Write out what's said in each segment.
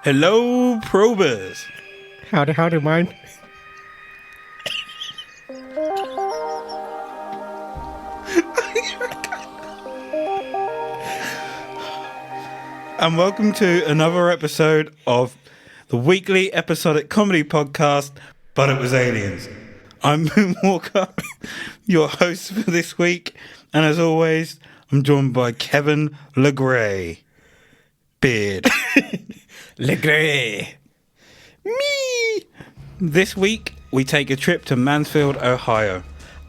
Hello, probers. Howdy, mine. And welcome to another episode of the weekly episodic comedy podcast, But It Was Aliens. I'm Moonwalker, your host for this week, and as always, I'm joined by Kevin LeGray. Beard. LeGray. Me! This week, we take a trip to Mansfield, Ohio.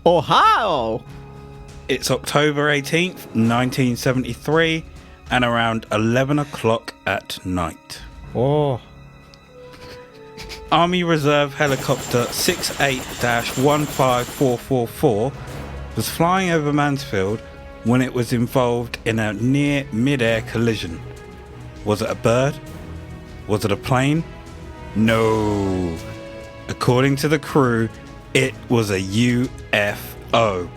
Ohio! It's October 18th, 1973, and around 11 o'clock at night. Oh. Army Reserve Helicopter 68-15444 was flying over Mansfield when it was involved in a near mid-air collision. Was it a bird? Was it a plane? No. According to the crew, it was a UFO.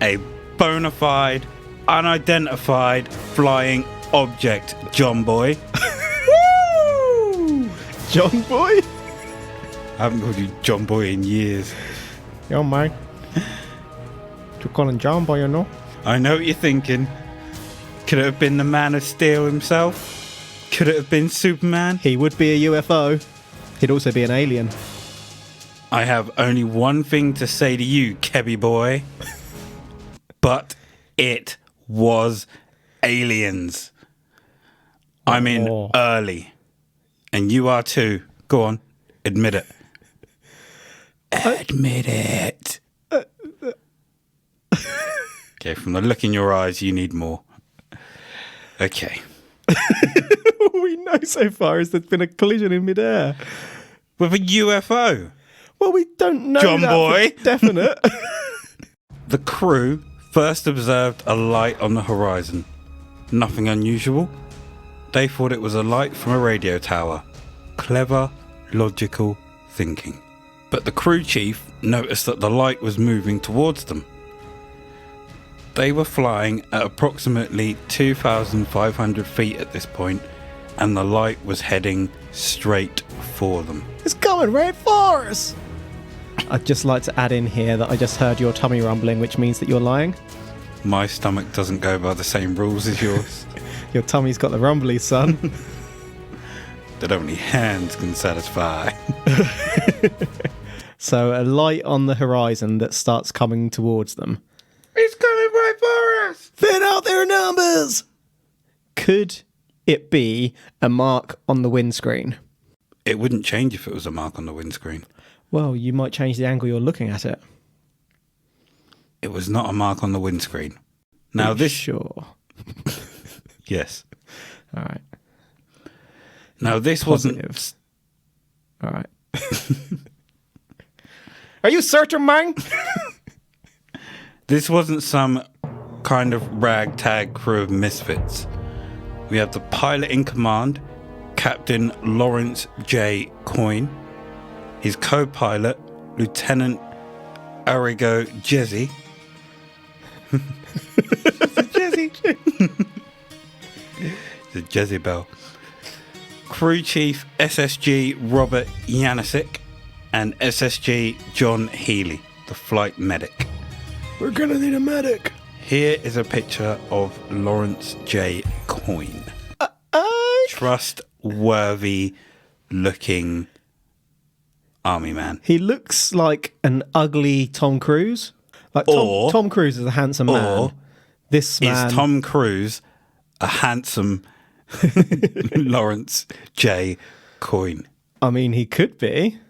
A bona fide, unidentified flying object, John Boy. Woo! John Boy? I haven't called you John Boy in years. Yo, mate. You calling John Boy, you know? I know what you're thinking. Could it have been the Man of Steel himself? Could it have been Superman? He would be a UFO. He'd also be an alien. I have only one thing to say to you, Kebby boy. But it was aliens. I'm in early. And you are too. Go on. Admit it. Admit it. Okay, from the look in your eyes, you need more. Okay. All we know so far is there's been a collision in midair. With a UFO. Well, we don't know John that Boy. for definite. The crew first observed a light on the horizon. Nothing unusual. They thought it was a light from a radio tower. Clever, logical thinking. But the crew chief noticed that the light was moving towards them. They were flying at approximately 2,500 feet at this point, and the light was heading straight for them. It's coming right for us. I'd just like to add in here that I just heard your tummy rumbling, which means that you're lying. My stomach doesn't go by the same rules as yours. Your tummy's got the rumblies, son. That only hands can satisfy. So a light on the horizon that starts coming towards them. It's coming right for us! Fit out their numbers! Could it be a mark on the windscreen? It wouldn't change if it was a mark on the windscreen. Well, you might change the angle you're looking at it. It was not a mark on the windscreen. Now this... Sure. Yes. All right. Now this Positives. All right. Are you certain, man? This wasn't some kind of ragtag crew of misfits. We have the pilot in command, Captain Lawrence J. Coyne, his co-pilot, Lieutenant Arrigo Jezzy. Jezzy. The Jezebel. Crew Chief SSG Robert Yanisic and SSG John Healy, the flight medic. We're gonna need a medic. Here is a picture of Lawrence J. Coyne. Trustworthy looking army man. He looks like an ugly Tom Cruise. Like Tom Cruise is a handsome man. This man is Tom Cruise a handsome Lawrence J. Coyne. I mean, he could be.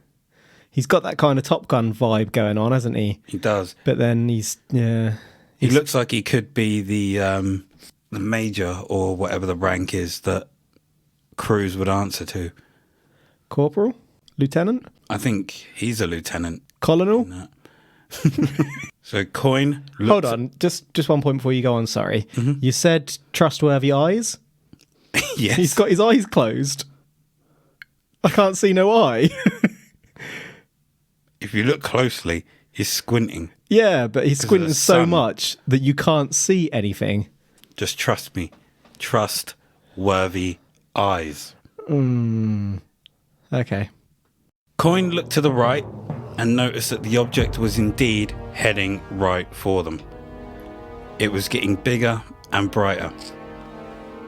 He's got that kind of Top Gun vibe going on, hasn't he? He does. But then he looks like he could be the major or whatever the rank is that Cruise would answer to. Corporal? Lieutenant? I think he's a lieutenant. Colonel? No. So Coyne. Hold on, just 1 point before you go on. Sorry, You said trustworthy eyes. Yes, he's got his eyes closed. I can't see no eye. If you look closely, he's squinting. Yeah, but he's squinting so much that you can't see anything. Just trust me. Trustworthy eyes. Okay. Coyne looked to the right and noticed that the object was indeed heading right for them. It was getting bigger and brighter.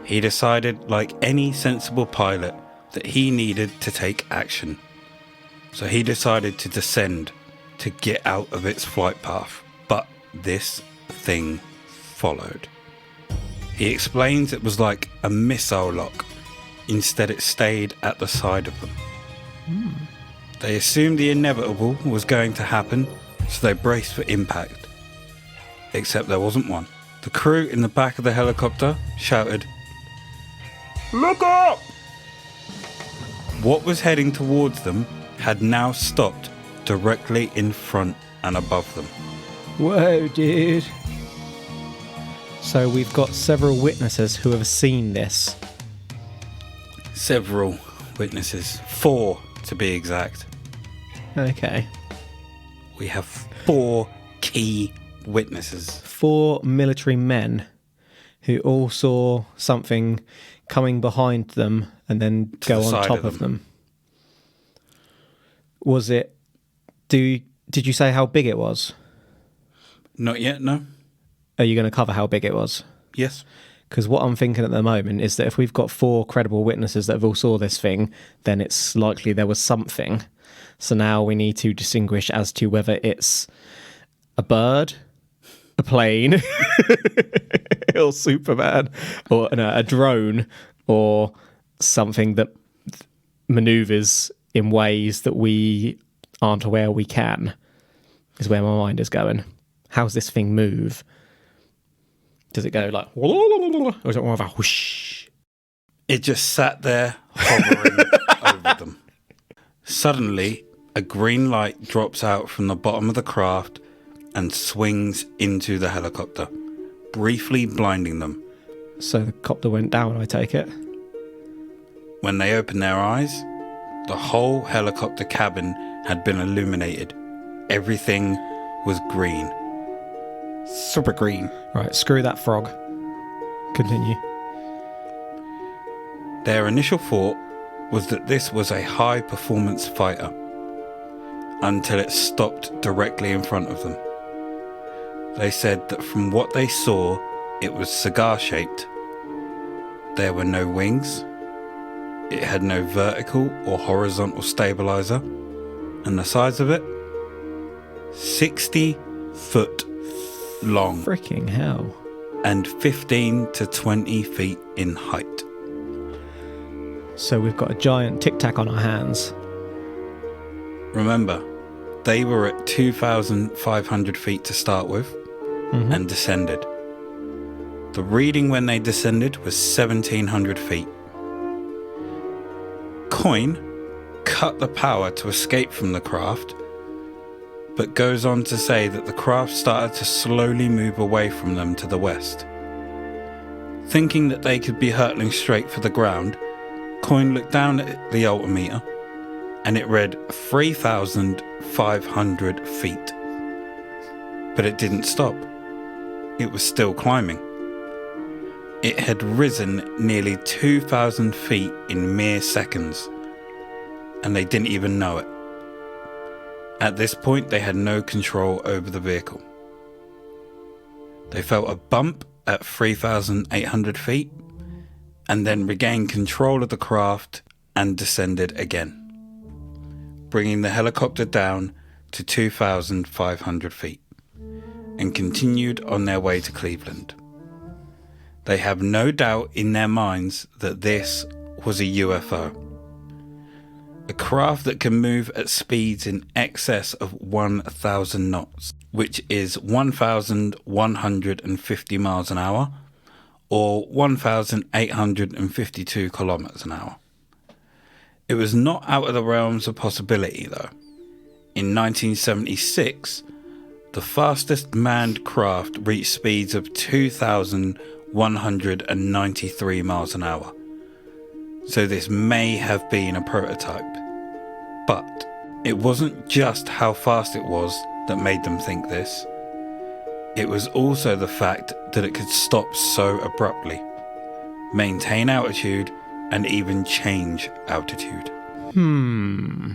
He decided, like any sensible pilot, that he needed to take action. So he decided to descend to get out of its flight path. But this thing followed. He explains it was like a missile lock. Instead, it stayed at the side of them. They assumed the inevitable was going to happen, so they braced for impact. Except there wasn't one. The crew in the back of the helicopter shouted, "Look up!" What was heading towards them had now stopped directly in front and above them. Whoa, dude. So we've got several witnesses who have seen this. Several witnesses. 4 to be exact. Okay. We have 4 key witnesses. 4 military men who all saw something coming behind them and then go on top of them. Was it... Did you say how big it was? Not yet, no. Are you going to cover how big it was? Yes. Because what I'm thinking at the moment is that if we've got 4 credible witnesses that have all saw this thing, then it's likely there was something. So now we need to distinguish as to whether it's a bird, a plane, or Superman, or a drone, or something that manoeuvres in ways that we aren't aware we can, is where my mind is going. How's this thing move? Does it go like, or is it more of a whoosh? It just sat there hovering over them. Suddenly, a green light drops out from the bottom of the craft and swings into the helicopter, briefly blinding them. So the copter went down, I take it? When they opened their eyes, the whole helicopter cabin had been illuminated. Everything was green. Super green. Right, screw that frog. Continue. Their initial thought was that this was a high-performance fighter, until it stopped directly in front of them. They said that from what they saw, it was cigar-shaped. There were no wings. It had no vertical or horizontal stabilizer, and the size of it, 60 foot long. Freaking hell. And 15 to 20 feet in height. So we've got a giant Tic Tac on our hands. Remember, they were at 2,500 feet to start with, and descended. The reading when they descended was 1,700 feet. Coyne cut the power to escape from the craft, but goes on to say that the craft started to slowly move away from them to the west. Thinking that they could be hurtling straight for the ground, Coyne looked down at the altimeter and it read 3,500 feet. But it didn't stop. It was still climbing. It had risen nearly 2,000 feet in mere seconds, and they didn't even know it. At this point, they had no control over the vehicle. They felt a bump at 3,800 feet, and then regained control of the craft and descended again, bringing the helicopter down to 2,500 feet, and continued on their way to Cleveland. They have no doubt in their minds that this was a UFO. A craft that can move at speeds in excess of 1,000 knots, which is 1,150 miles an hour, or 1,852 kilometers an hour. It was not out of the realms of possibility, though. In 1976, the fastest manned craft reached speeds of 2,193 miles an hour. So this may have been a prototype. But it wasn't just how fast it was that made them think this. It was also the fact that it could stop so abruptly, maintain altitude, and even change altitude. Hmm.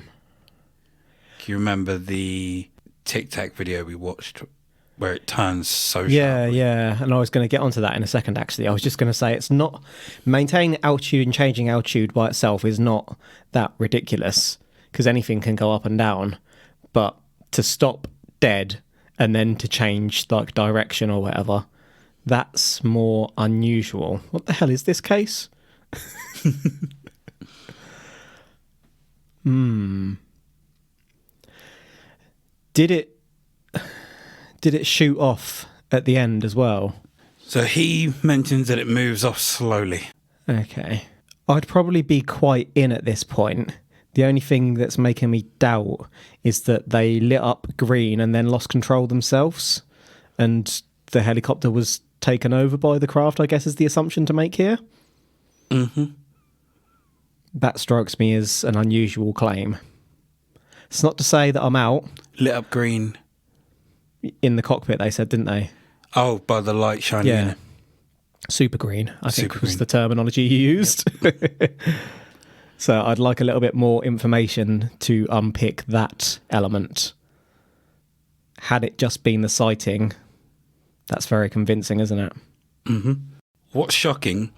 Do you remember the Tic Tac video we watched where it turns so Yeah, sharply? yeah. And I was going to get onto that in a second, actually. I was just going to say it's not... Maintaining altitude and changing altitude by itself is not that ridiculous, because anything can go up and down. But to stop dead and then to change, like, direction or whatever, that's more unusual. What the hell is this case? Did it shoot off at the end as well? So he mentions that it moves off slowly. Okay. I'd probably be quite in at this point. The only thing that's making me doubt is that they lit up green and then lost control themselves, and the helicopter was taken over by the craft, I guess is the assumption to make here. Mm-hmm. That strikes me as an unusual claim. It's not to say that I'm out. Lit up green. In the cockpit, they said, didn't they? Oh, by the light shining in Yeah. it. Super green, I think Super was green. the terminology you used. Yep. So I'd like a little bit more information to unpick that element. Had it just been the sighting, that's very convincing, isn't it? Mm-hmm. What's shocking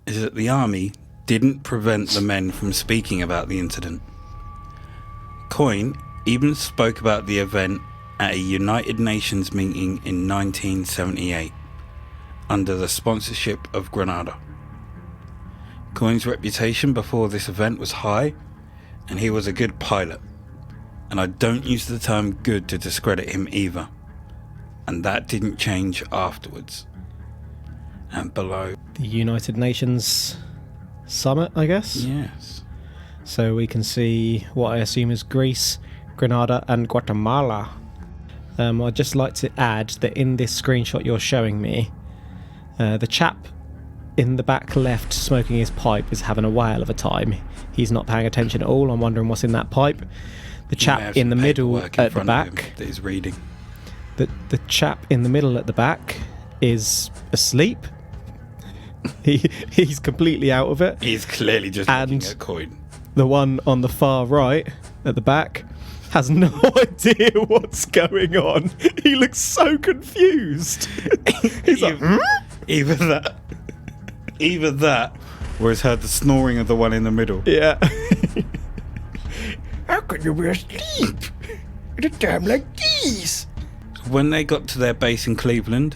is that the army didn't prevent the men from speaking about the incident. Coyne even spoke about the event at a United Nations meeting in 1978 under the sponsorship of Grenada. Coyne's reputation before this event was high, and he was a good pilot, and I don't use the term good to discredit him either, and that didn't change afterwards. And below, The United Nations summit, I guess? yes, So we can see what I assume is Greece, Grenada and Guatemala. I'd just like to add that in this screenshot you're showing me, the chap in the back left smoking his pipe is having a whale of a time. He's not paying attention at all. I'm wondering what's in that pipe. The chap in the middle at the back, that is reading. the chap in the middle at the back is asleep. He's completely out of it. He's clearly just And- looking at Coyne. The one on the far right at the back has no idea what's going on. He looks so confused. He's like, Either that, or he's heard the snoring of the one in the middle. yeah. How could you be asleep at a time like this? When they got to their base in Cleveland,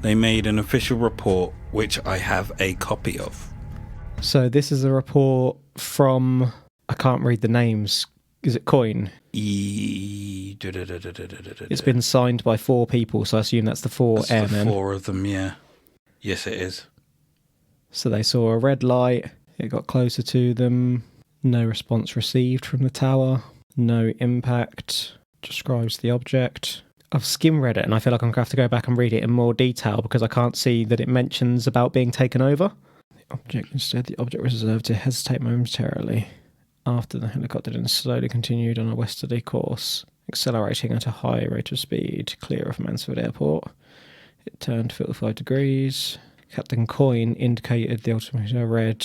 they made an official report, which I have a copy of. So this is a report from, I can't read the names. Is it Coyne? It's been signed by 4 people, so I assume that's the 4 That's the airmen. 4 of them, yeah. Yes, it is. So they saw a red light. It got closer to them. No response received from the tower. No impact. Describes the object. I've skim read it and I feel like I'm going to have to go back and read it in more detail because I can't see that it mentions about being taken over. The object was observed to hesitate momentarily after the helicopter then slowly continued on a westerly course, accelerating at a high rate of speed, clear of Mansfield Airport. It turned 45 degrees. Captain Coyne indicated the altimeter read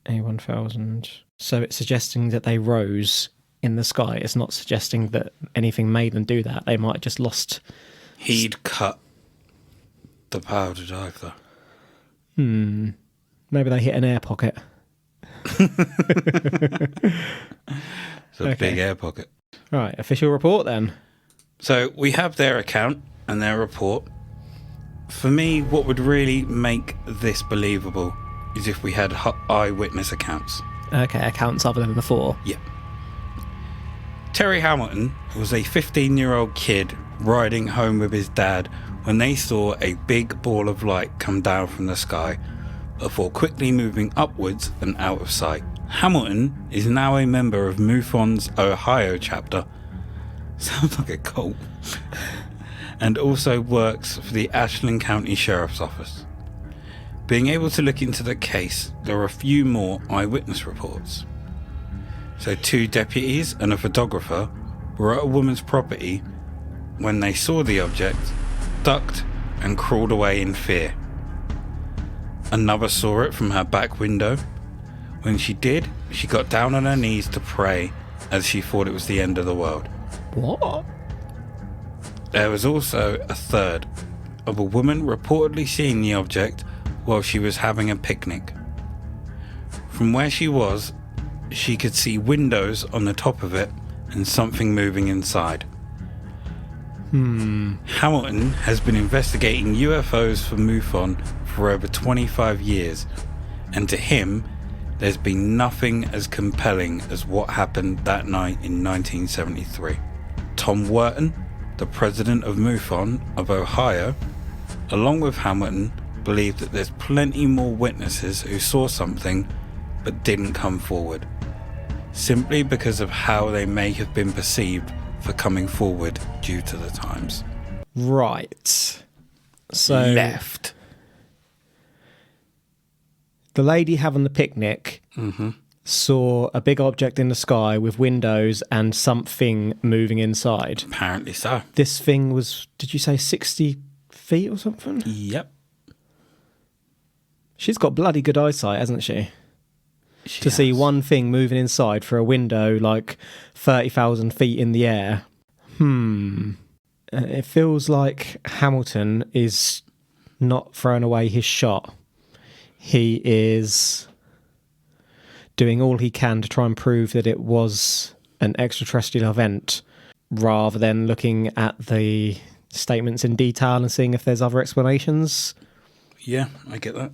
A1000. So it's suggesting that they rose in the sky. It's not suggesting that anything made them do that. They might have just lost. He'd cut the power to dive, though. Maybe they hit an air pocket. It's a big air pocket. Right, official report then. So we have their account and their report. For me, what would really make this believable is if we had eyewitness accounts. Okay, accounts other than the 4. Yeah. Terry Hamilton was a 15-year-old kid riding home with his dad when they saw a big ball of light come down from the sky before quickly moving upwards and out of sight. Hamilton is now a member of MUFON's Ohio chapter. Sounds like a cult. And also works for the Ashland County Sheriff's Office. Being able to look into the case, there are a few more eyewitness reports. So 2 deputies and a photographer were at a woman's property when they saw the object, ducked and crawled away in fear. Another saw it from her back window, When she did, she got down on her knees to pray as she thought it was the end of the world. What? There was also a third of a woman reportedly seeing the object while she was having a picnic. From where she was, she could see windows on the top of it and something moving inside. Hamilton has been investigating UFOs for MUFON for over 25 years, and to him, there's been nothing as compelling as what happened that night in 1973. Tom Wharton, the president of MUFON of Ohio, along with Hamilton, believed that there's plenty more witnesses who saw something but didn't come forward, simply because of how they may have been perceived for coming forward due to the times. Right. So Left. the lady having the picnic saw a big object in the sky with windows and something moving inside. Apparently so. This thing was, did you say 60 feet or something? Yep. She's got bloody good eyesight, hasn't she? She To see has. one thing moving inside for a window like 30,000 feet in the air. It feels like Hamilton is not throwing away his shot. He is doing all he can to try and prove that it was an extraterrestrial event rather than looking at the statements in detail and seeing if there's other explanations. Yeah, I get that.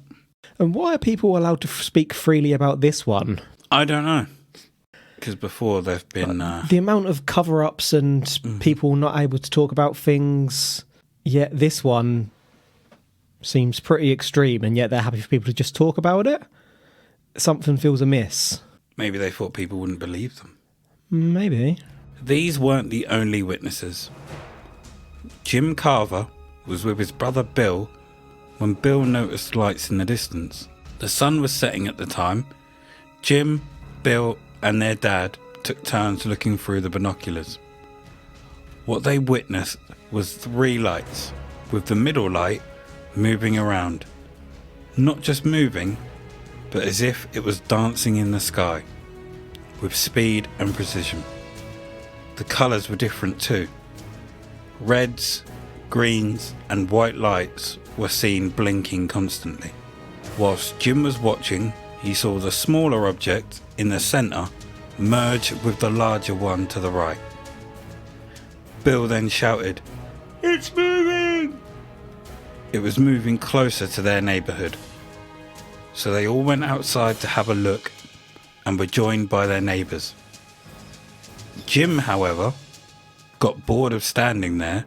And why are people allowed to speak freely about this one? I don't know. Because before they've been... The amount of cover-ups and people not able to talk about things, yet this one seems pretty extreme, and yet they're happy for people to just talk about it. Something feels amiss. maybe they thought people wouldn't believe them. Maybe. These weren't the only witnesses. Jim Carver was with his brother Bill when Bill noticed lights in the distance. The sun was setting at the time. Jim, Bill and their dad took turns looking through the binoculars. What they witnessed was 3 lights, with the middle light moving around. Not just moving, but as if it was dancing in the sky, with speed and precision. The colours were different too. Reds, greens and white lights were seen blinking constantly. Whilst Jim was watching, he saw the smaller object in the centre merge with the larger one to the right. Bill then shouted, "It's moving!" It was moving closer to their neighbourhood. So they all went outside to have a look and were joined by their neighbours. Jim, however, got bored of standing there,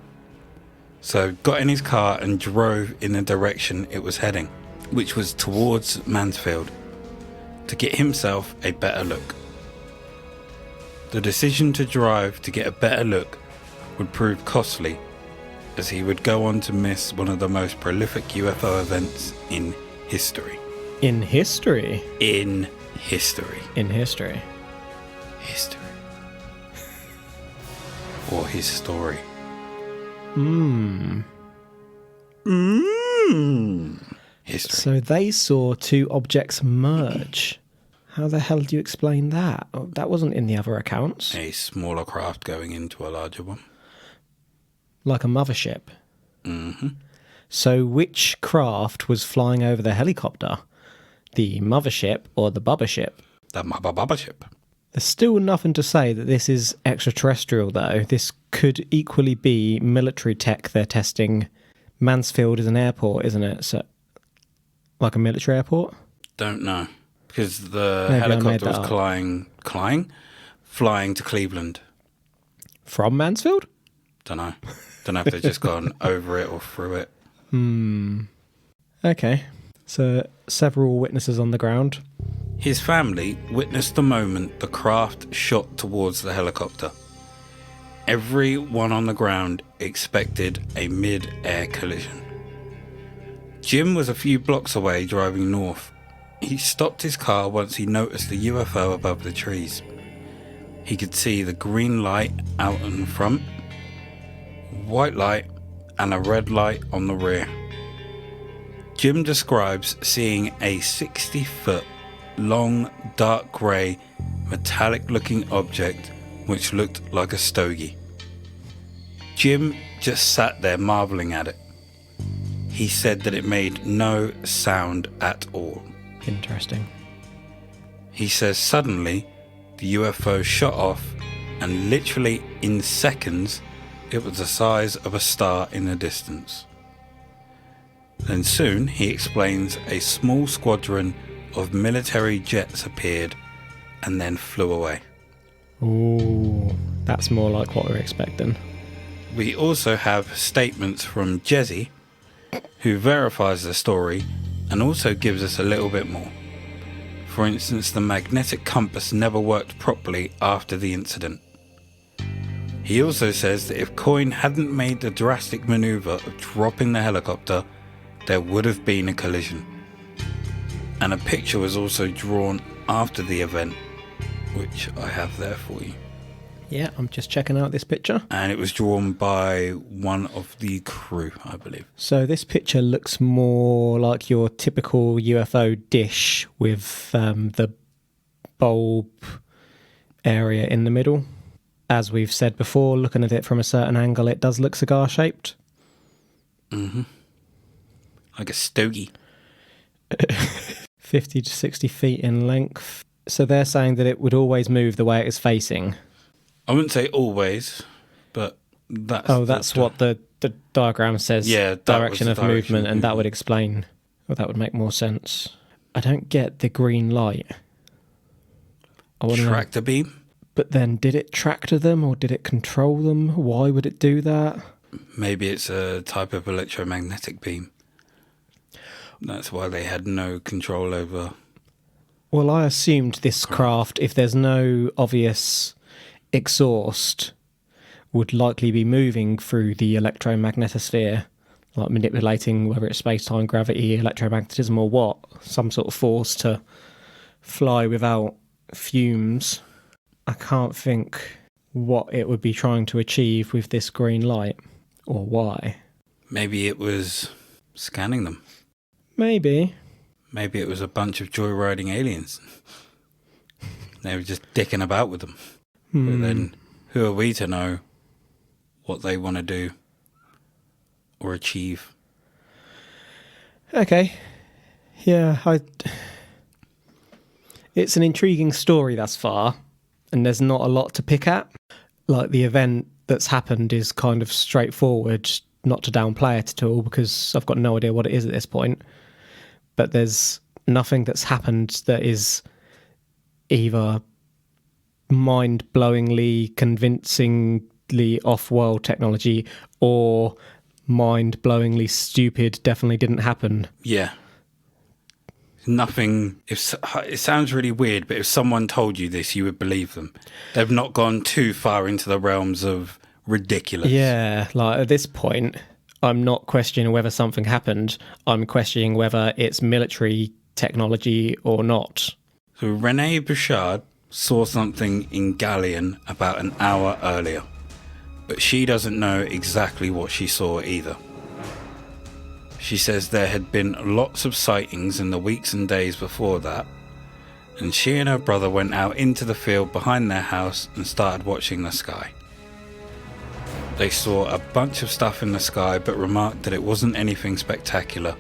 so got in his car and drove in the direction it was heading, which was towards Mansfield, to get himself a better look. The decision to drive to get a better look would prove costly, as he would go on to miss one of the most prolific UFO events in history. In history? In history. In history. History. Or his story. History. So they saw 2 objects merge. How the hell do you explain that? Oh, that wasn't in the other accounts. A smaller craft going into a larger one. Like a mothership. Mm-hmm. So which craft was flying over the helicopter? The mothership or the bubba ship? The Baba ship. There's still nothing to say that this is extraterrestrial, though. This could equally be military tech they're testing. Mansfield is an airport, isn't it? So, like a military airport? Don't know. Because the Maybe I made helicopter that was up. flying to Cleveland. From Mansfield? Don't know. Don't know if they've just gone over it or through it. Okay. So, several witnesses on the ground. His family witnessed the moment the craft shot towards the helicopter. Everyone on the ground expected a mid-air collision. Jim was a few blocks away driving north. He stopped his car once he noticed the UFO above the trees. He could see the green light out in front, white light and a red light on the rear. Jim describes seeing a 60-foot long, dark grey, metallic-looking object which looked like a stogie. Jim just sat there marvelling at it. He said that it made no sound at all. Interesting. He says suddenly the UFO shot off, and literally in seconds it was the size of a star in the distance. Then soon, he explains, a small squadron of military jets appeared and then flew away. Ooh, that's more like what we're expecting. We also have statements from Jesse, who verifies the story and also gives us a little bit more. For instance, the magnetic compass never worked properly after the incident. He also says that if Coyne hadn't made the drastic manoeuvre of dropping the helicopter, there would have been a collision. And a picture was also drawn after the event, which I have there for you. Yeah, I'm just checking out this picture. And it was drawn by one of the crew, I believe. So this picture looks more like your typical UFO dish with the bulb area in the middle. As we've said before, looking at it from a certain angle, it does look cigar-shaped. Mm-hmm. Like a stogie. 50 to 60 feet in length. So they're saying that it would always move the way it is facing. I wouldn't say always, but that's... That's what the diagram says. Yeah, direction of movement, and that would explain... Well, that would make more sense. I don't get the green light. Tractor beam? But then, did it tractor them, or did it control them? Why would it do that? Maybe it's a type of electromagnetic beam. That's why they had no control over... Well, I assumed this craft, if there's no obvious exhaust, would likely be moving through the electromagnetosphere, like manipulating whether it's space-time, gravity, electromagnetism or what, some sort of force to fly without fumes. I can't think what it would be trying to achieve with this green light, or why. Maybe it was scanning them. Maybe. Maybe it was a bunch of joyriding aliens. They were just dicking about with them. But then, who are we to know what they want to do or achieve? Okay. Yeah, it's an intriguing story thus far, and there's not a lot to pick at. Like, the event that's happened is kind of straightforward, not to downplay it at all, because I've got no idea what it is at this point. But there's nothing that's happened that is either mind-blowingly, convincingly off-world technology or mind-blowingly stupid, definitely didn't happen. Yeah. Nothing... It sounds really weird, but if someone told you this, you would believe them. They've not gone too far into the realms of ridiculous. Yeah, like at this point, I'm not questioning whether something happened. I'm questioning whether it's military technology or not. So Renee Bouchard saw something in Galleon about an hour earlier, but she doesn't know exactly what she saw either. She says there had been lots of sightings in the weeks and days before that, and she and her brother went out into the field behind their house and started watching the sky. They saw a bunch of stuff in the sky but remarked that it wasn't anything spectacular.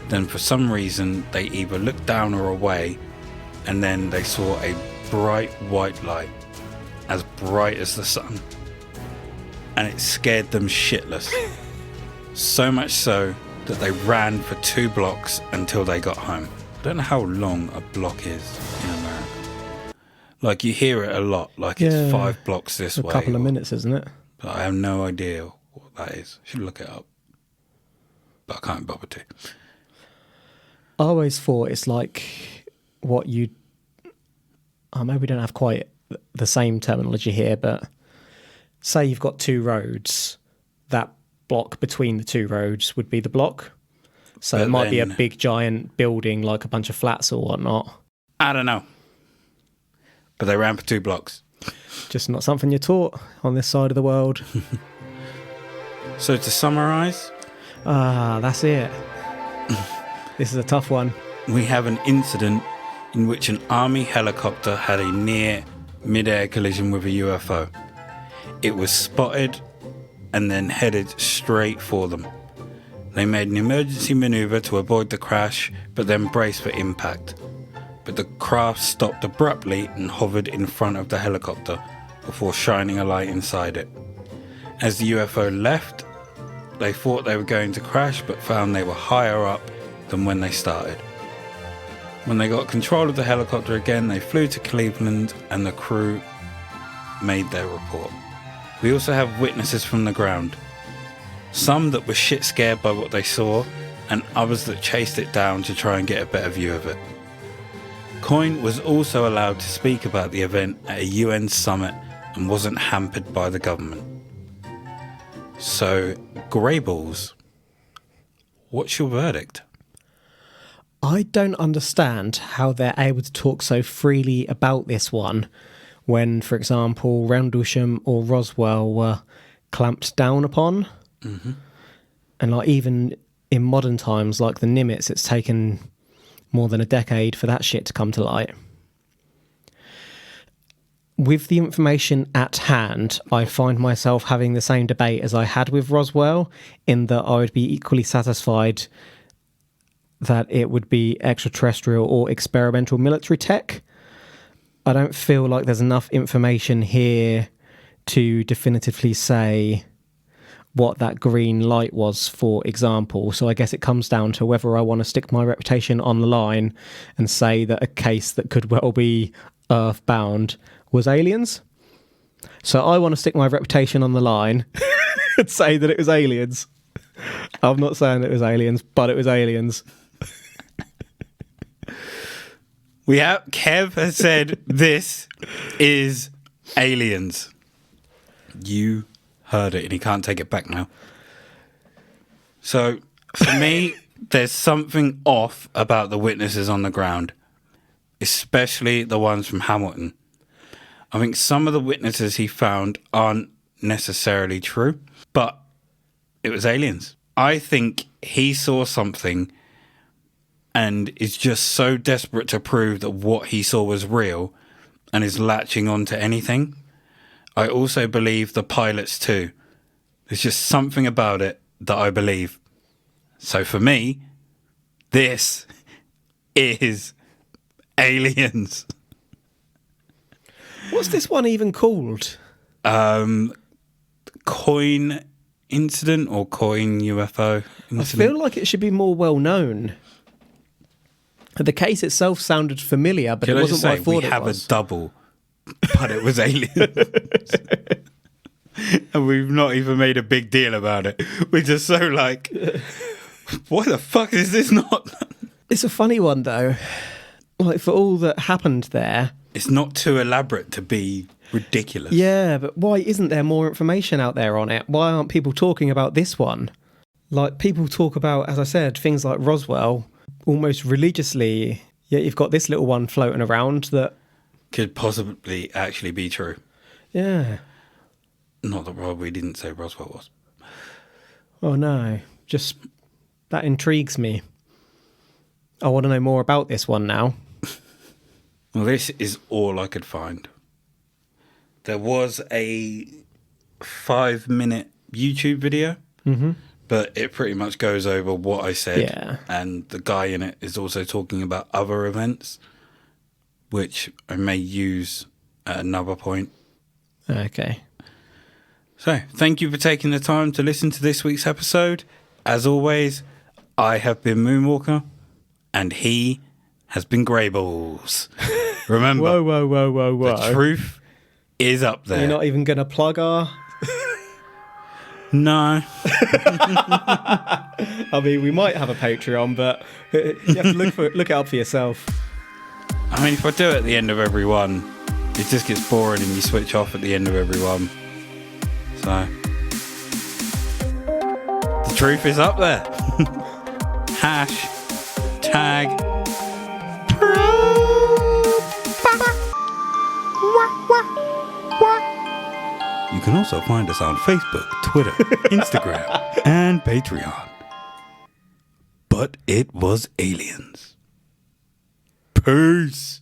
Then for some reason they either looked down or away, and then they saw a bright white light, as bright as the sun, and it scared them shitless. So much so that they ran for 2 blocks until they got home. I don't know how long a block is in America. Like, you hear it a lot, like it's 5 blocks this way. A couple of minutes, isn't it? But I have no idea what that is. I should look it up. But I can't bother to. I always thought it's like what you... maybe we don't have quite the same terminology here, but say you've got 2 roads. That block between the 2 roads would be the block. So it might be a big giant building, like a bunch of flats or whatnot. I don't know. But they ran for 2 blocks. Just not something you're taught on this side of the world. So to summarise... that's it. This is a tough one. We have an incident in which an army helicopter had a near mid-air collision with a UFO. It was spotted and then headed straight for them. They made an emergency maneuver to avoid the crash, but then braced for impact. But the craft stopped abruptly and hovered in front of the helicopter before shining a light inside it. As the UFO left, they thought they were going to crash, but found they were higher up than when they started. When they got control of the helicopter again, they flew to Cleveland and the crew made their report. We also have witnesses from the ground. Some that were shit scared by what they saw, and others that chased it down to try and get a better view of it. Coyne was also allowed to speak about the event at a UN summit and wasn't hampered by the government. So, Greyballs, what's your verdict? I don't understand how they're able to talk so freely about this one when, for example, Rendlesham or Roswell were clamped down upon. Mm-hmm. And like even in modern times, like the Nimitz, it's taken more than a decade for that shit to come to light. With the information at hand, I find myself having the same debate as I had with Roswell, in that I would be equally satisfied that it would be extraterrestrial or experimental military tech. I don't feel like there's enough information here to definitively say what that green light was, for example. So I guess it comes down to whether I want to stick my reputation on the line and say that a case that could well be earthbound was aliens. So I want to stick my reputation on the line and say that it was aliens. I'm not saying it was aliens, but it was aliens. Kev has said this is aliens. You heard it and he can't take it back now. So for me, there's something off about the witnesses on the ground, especially the ones from Hamilton. I think some of the witnesses he found aren't necessarily true, but it was aliens. I think he saw something and is just so desperate to prove that what he saw was real and is latching on to anything. I also believe the pilots too. There's just something about it that I believe. So for me, this is aliens. What's this one even called? Coyne Incident or Coyne UFO Incident. I feel like it should be more well known. The case itself sounded familiar, but it wasn't what I thought it was. We have a double, but it was aliens. And we've not even made a big deal about it. We're just so like, why the fuck is this not? It's a funny one though. Like, for all that happened there. It's not too elaborate to be ridiculous. Yeah, but why isn't there more information out there on it? Why aren't people talking about this one? Like, people talk about, as I said, things like Roswell almost religiously, yet you've got this little one floating around that could possibly actually be true. Yeah. Not that we didn't say Roswell was. Oh no, just that intrigues me. I want to know more about this one now. Well, this is all I could find. There was a 5-minute YouTube video, but it pretty much goes over what I said. Yeah. And the guy in it is also talking about other events, which I may use at another point. Okay. So, thank you for taking the time to listen to this week's episode. As always, I have been Moonwalker, and he has been Greyballs. Remember, whoa. the truth is up there. You're not even going to plug our... No. I mean, we might have a Patreon, but you have to look it up for yourself. I mean, if I do it at the end of every one, it just gets boring and you switch off at the end of every one. So, the truth is up there. #. You can also find us on Facebook, Twitter, Instagram, and Patreon. But it was aliens. Peace.